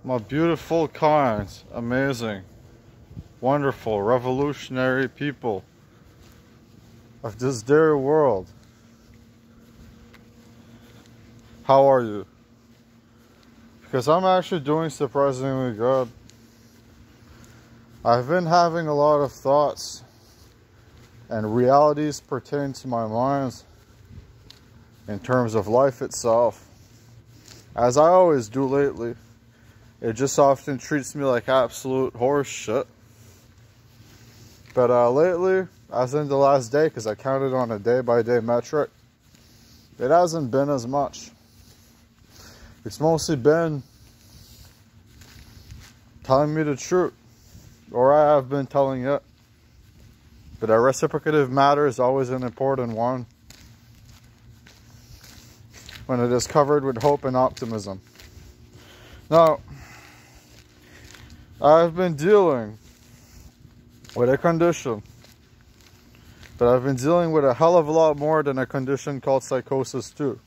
My beautiful, kind, amazing, wonderful, revolutionary people of this dear world. How are you? Because I'm actually doing surprisingly good. I've been having a lot of thoughts and realities pertaining to my mind in terms of life itself, as I always do lately. It just often treats me like absolute horse shit. But lately, as in the last day, because I counted on a day-by-day metric, it hasn't been as much. It's mostly been telling me the truth, or I have been telling it. But a reciprocative matter is always an important one when it is covered with hope and optimism. Now, I've been dealing with a condition, but I've been dealing with a hell of a lot more than a condition called psychosis too.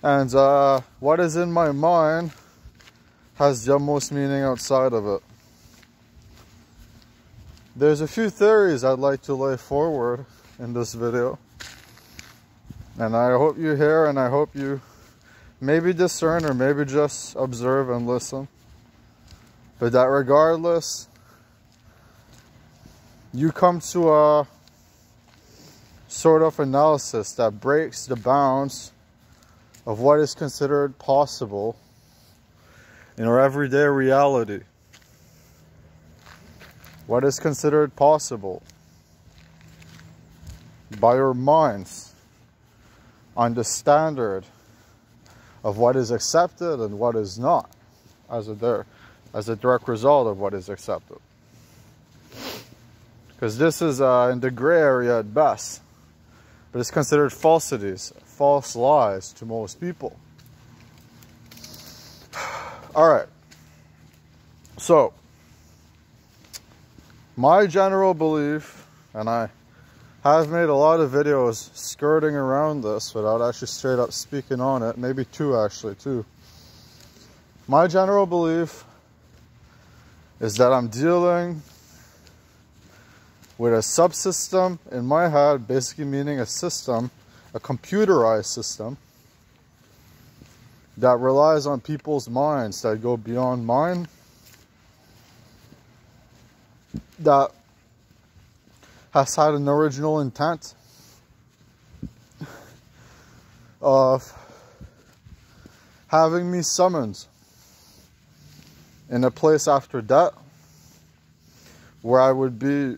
And what is in my mind has the most meaning outside of it. There's a few theories I'd like to lay forward in this video, and I hope you hear, and I hope you maybe discern, or maybe just observe and listen. But that regardless, you come to a sort of analysis that breaks the bounds of what is considered possible in our everyday reality. What is considered possible by our minds on the standard of what is accepted and what is not, as a direct result of what is accepted. Because this is in the gray area at best, but it's considered falsities, false lies to most people. Alright, so my general belief, and I have made a lot of videos skirting around this without actually straight up speaking on it. Maybe two actually, too. My general belief is that I'm dealing with a subsystem in my head, basically meaning a system, a computerized system, that relies on people's minds that go beyond mine, that has had an original intent of having me summoned in a place after death where I would be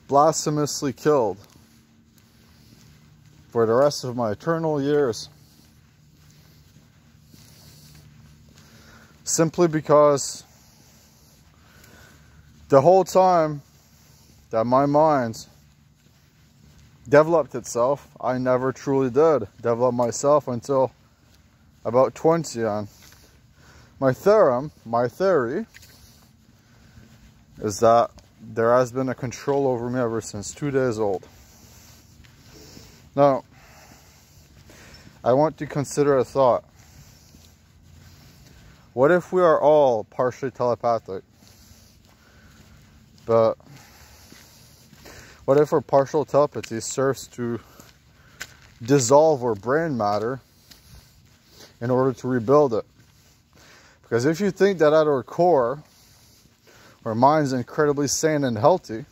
blasphemously killed for the rest of my eternal years, simply because the whole time that my mind developed itself, I never truly did develop myself until about 20. And my theory, is that there has been a control over me ever since 2 days old. Now, I want to consider a thought. What if we are all partially telepathic? But what if our partial telepathy serves to dissolve our brain matter in order to rebuild it? Because if you think that at our core, our mind's incredibly sane and healthy,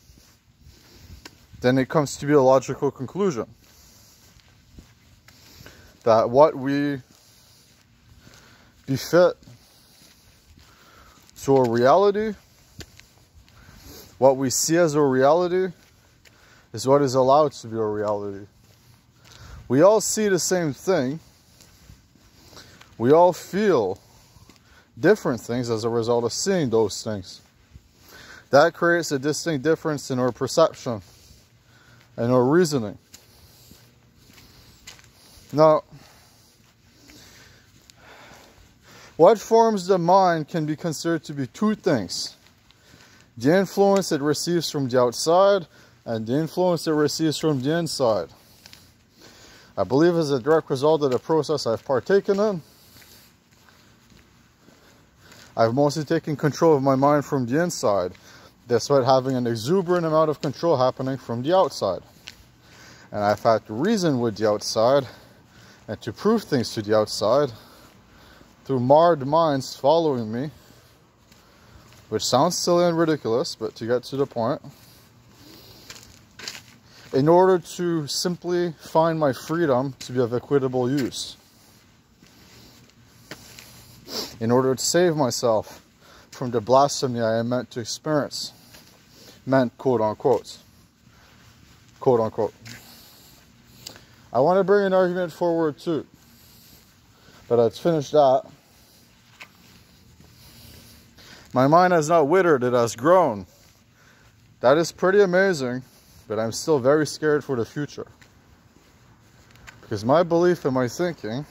then it comes to be a logical conclusion that what we befit to a reality, what we see as a reality, is what is allowed to be a reality. We all see the same thing. We all feel different things as a result of seeing those things. That creates a distinct difference in our perception and our reasoning. Now, what forms the mind can be considered to be two things: the influence it receives from the outside and the influence it receives from the inside. I believe as a direct result of the process I've partaken in, I've mostly taken control of my mind from the inside, despite having an exuberant amount of control happening from the outside. And I've had to reason with the outside and to prove things to the outside through marred minds following me, which sounds silly and ridiculous, but to get to the point, in order to simply find my freedom to be of equitable use, in order to save myself from the blasphemy I am meant to experience, meant quote unquote. I want to bring an argument forward too, but let's finish that. My mind has not withered, it has grown. That is pretty amazing, but I'm still very scared for the future. Because my belief and my thinking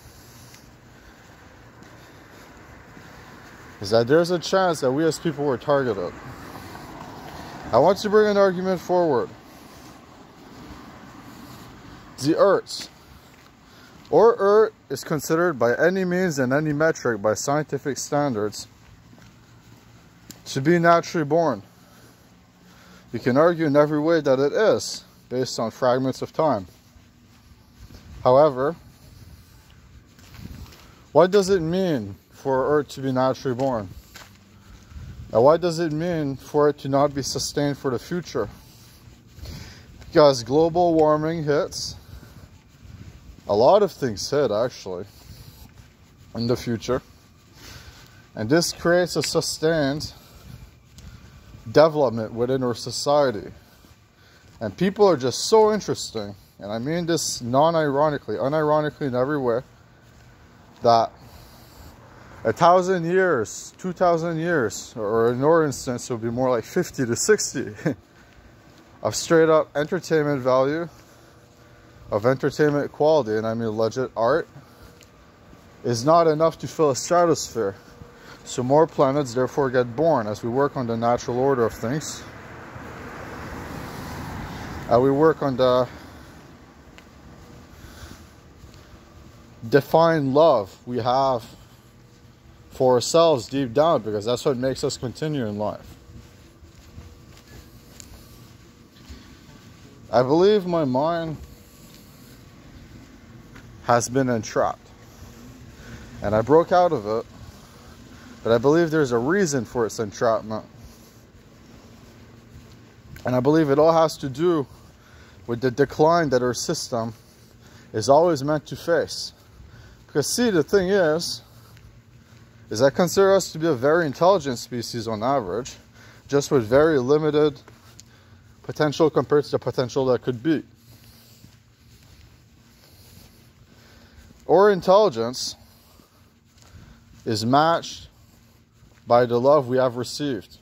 is that there's a chance that we as people were targeted. I want to bring an argument forward. The Earth, or Earth, is considered by any means and any metric by scientific standards to be naturally born. You can argue in every way that it is, based on fragments of time. However, what does it mean for Earth to be naturally born? And what does it mean for it to not be sustained for the future? Because global warming hits, a lot of things hit actually, in the future. And this creates a sustained development within our society. And people are just so interesting, and I mean this non-ironically, unironically in every way, that 1,000 years, 2,000 years, or in our instance, it would be more like 50 to 60 of straight up entertainment value, of entertainment quality, and I mean legit art, is not enough to fill a stratosphere. So more planets therefore get born as we work on the natural order of things. And we work on the defined love we have for ourselves deep down, because that's what makes us continue in life. I believe my mind has been entrapped, and I broke out of it, but I believe there's a reason for its entrapment, and I believe it all has to do with the decline that our system is always meant to face. Because see, the thing is I consider us to be a very intelligent species on average, just with very limited potential compared to the potential that could be. Our intelligence is matched by the love we have received.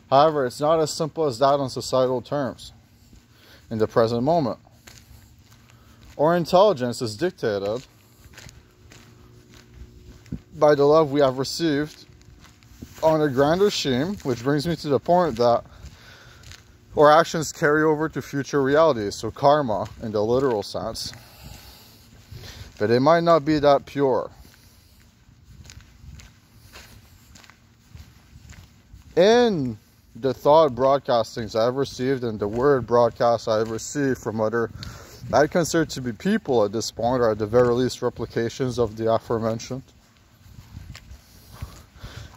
However, it's not as simple as that on societal terms in the present moment. Our intelligence is dictated by the love we have received on a grander scheme, which brings me to the point that our actions carry over to future realities, so karma in the literal sense. But it might not be that pure. In the thought broadcastings I've received and the word broadcasts I've received from other, I consider to be people at this point, or at the very least replications of the aforementioned,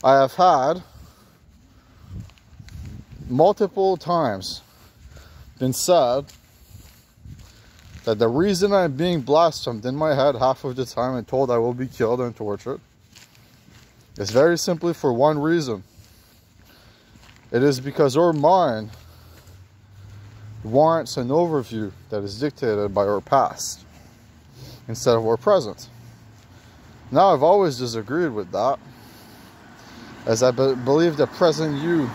I have had multiple times been said that the reason I'm being blasphemed in my head half of the time and told I will be killed and tortured is very simply for one reason. It is because our mind warrants an overview that is dictated by our past instead of our present. Now, I've always disagreed with that, as I believe the present you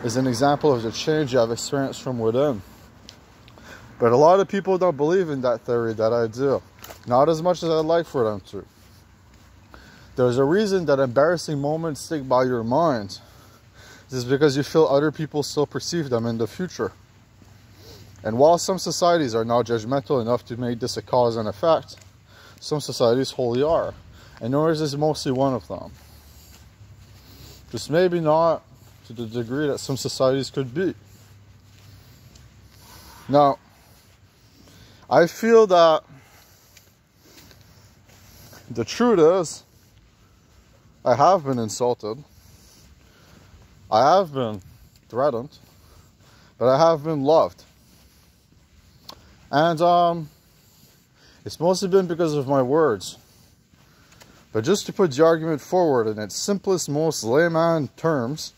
is an example of the change you have experienced from within. But a lot of people don't believe in that theory that I do. Not as much as I'd like for them to. There's a reason that embarrassing moments stick by your mind. This is because you feel other people still perceive them in the future. And while some societies are now judgmental enough to make this a cause and effect, some societies wholly are. And ours is mostly one of them. Just maybe not to the degree that some societies could be. Now, I feel that the truth is, I have been insulted, I have been threatened, but I have been loved. And it's mostly been because of my words. But just to put the argument forward in its simplest, most layman terms,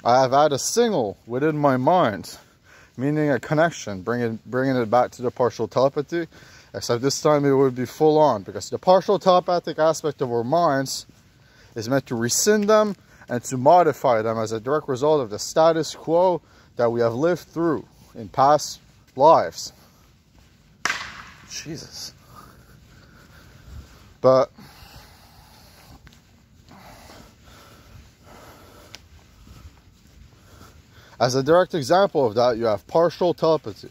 I have had a signal within my mind, meaning a connection, bringing it back to the partial telepathy, except this time it would be full on, because the partial telepathic aspect of our minds is meant to rescind them and to modify them as a direct result of the status quo that we have lived through in past lives. Jesus. But as a direct example of that, you have partial telepathy.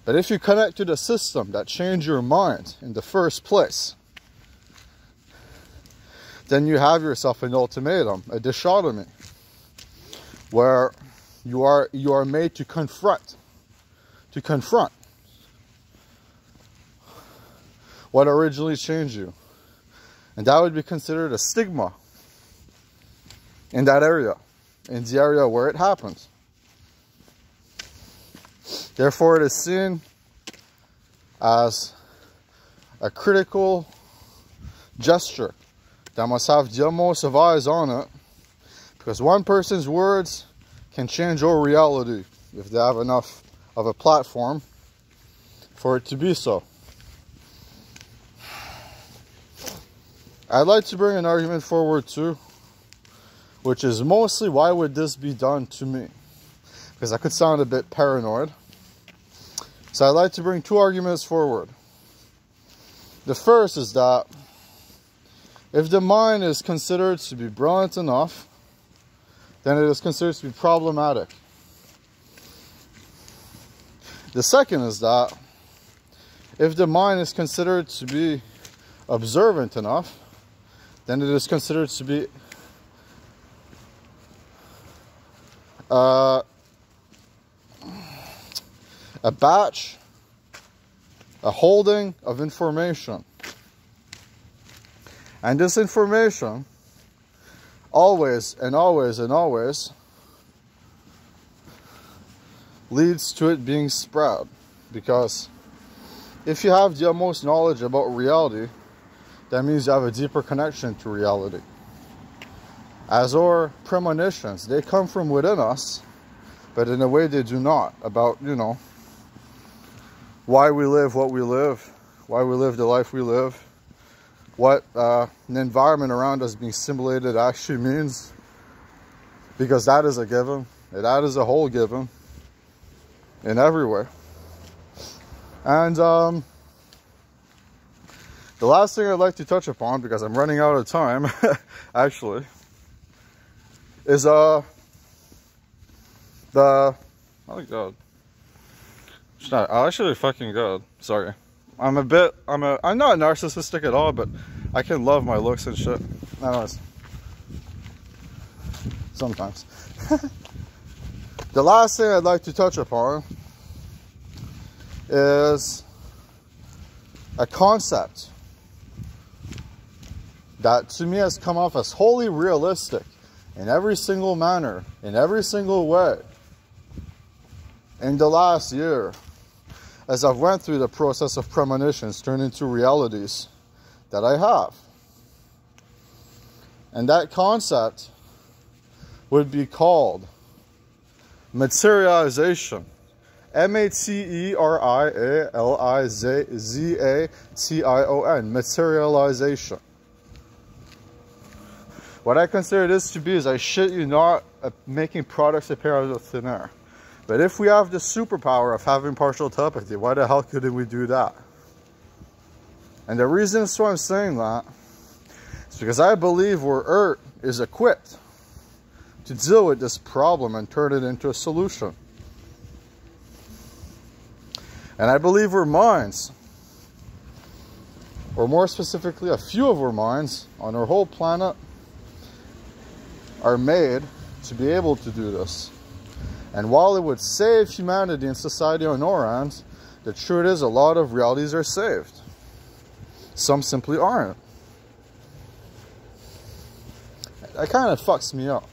But if you connect to the system that changed your mind in the first place, then you have yourself an ultimatum, a dichotomy, where you are made to confront what originally changed you. And that would be considered a stigma in that area, in the area where it happens. Therefore, it is seen as a critical gesture that must have the utmost of eyes on it, because one person's words can change our reality if they have enough of a platform for it to be so. I'd like to bring an argument forward too, which is mostly, why would this be done to me? Because I could sound a bit paranoid. So I'd like to bring two arguments forward. The first is that if the mind is considered to be brilliant enough, then it is considered to be problematic. The second is that if the mind is considered to be observant enough, then it is considered to be a batch, a holding of information. And this information always and always and always leads to it being spread. Because if you have the utmost knowledge about reality, that means you have a deeper connection to reality. As our premonitions, they come from within us, but in a way they do not, about, you know, why we live what we live, why we live the life we live, what an environment around us being simulated actually means, because that is a given, that is a whole given in everywhere. And the last thing I'd like to touch upon, because I'm running out of time, actually, is oh my god, it's not actually fucking good. Sorry, I'm not narcissistic at all, but I can love my looks and shit. Anyways, sometimes. The last thing I'd like to touch upon is a concept that to me has come off as wholly realistic in every single manner, in every single way, in the last year, as I've went through the process of premonitions turned into realities that I have. And that concept would be called materialization. M-A-T-E-R-I-A-L-I-Z-A-T-I-O-N. Materialization. What I consider this to be is, I shit you not, making products appear out of thin air. But if we have the superpower of having partial telepathy, why the hell couldn't we do that? And the reason as to why I'm saying that is because I believe where Earth is equipped to deal with this problem and turn it into a solution. And I believe our minds, or more specifically, a few of our minds on our whole planet, are made to be able to do this. And while it would save humanity and society on our end, the truth is a lot of realities are saved. Some simply aren't. That kind of fucks me up,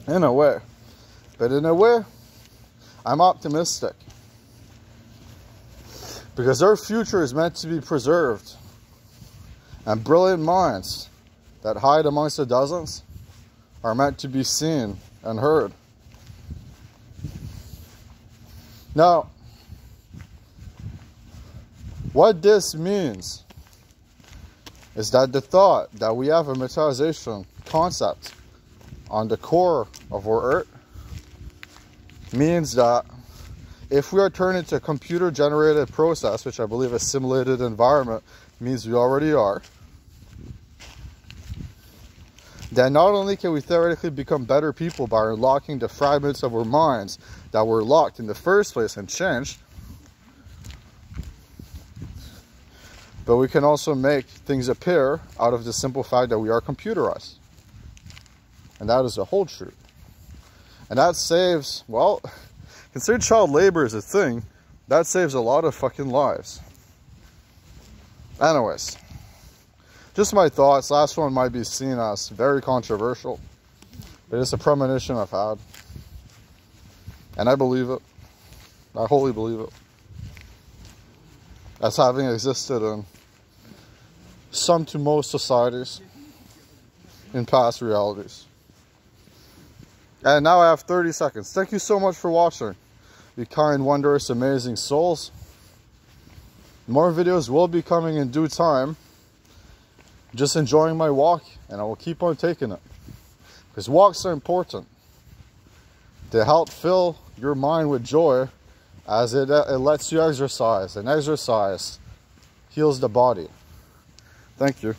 in a way. But in a way, I'm optimistic. Because our future is meant to be preserved. And brilliant minds that hide amongst the dozens are meant to be seen and heard. Now, what this means is that the thought that we have a materialization concept on the core of our earth means that if we are turned into a computer-generated process, which I believe a simulated environment means we already are, then not only can we theoretically become better people by unlocking the fragments of our minds that were locked in the first place and changed, but we can also make things appear out of the simple fact that we are computerized. And that is the whole truth. And that saves, well, consider child labor is a thing, that saves a lot of fucking lives. Anyways, just my thoughts. Last one might be seen as very controversial, but it's a premonition I've had. And I believe it. I wholly believe it. As having existed in some to most societies in past realities. And now I have 30 seconds. Thank you so much for watching, you kind, wondrous, amazing souls. More videos will be coming in due time. Just enjoying my walk, and I will keep on taking it. Because walks are important to help fill your mind with joy as it lets you exercise. And exercise heals the body. Thank you.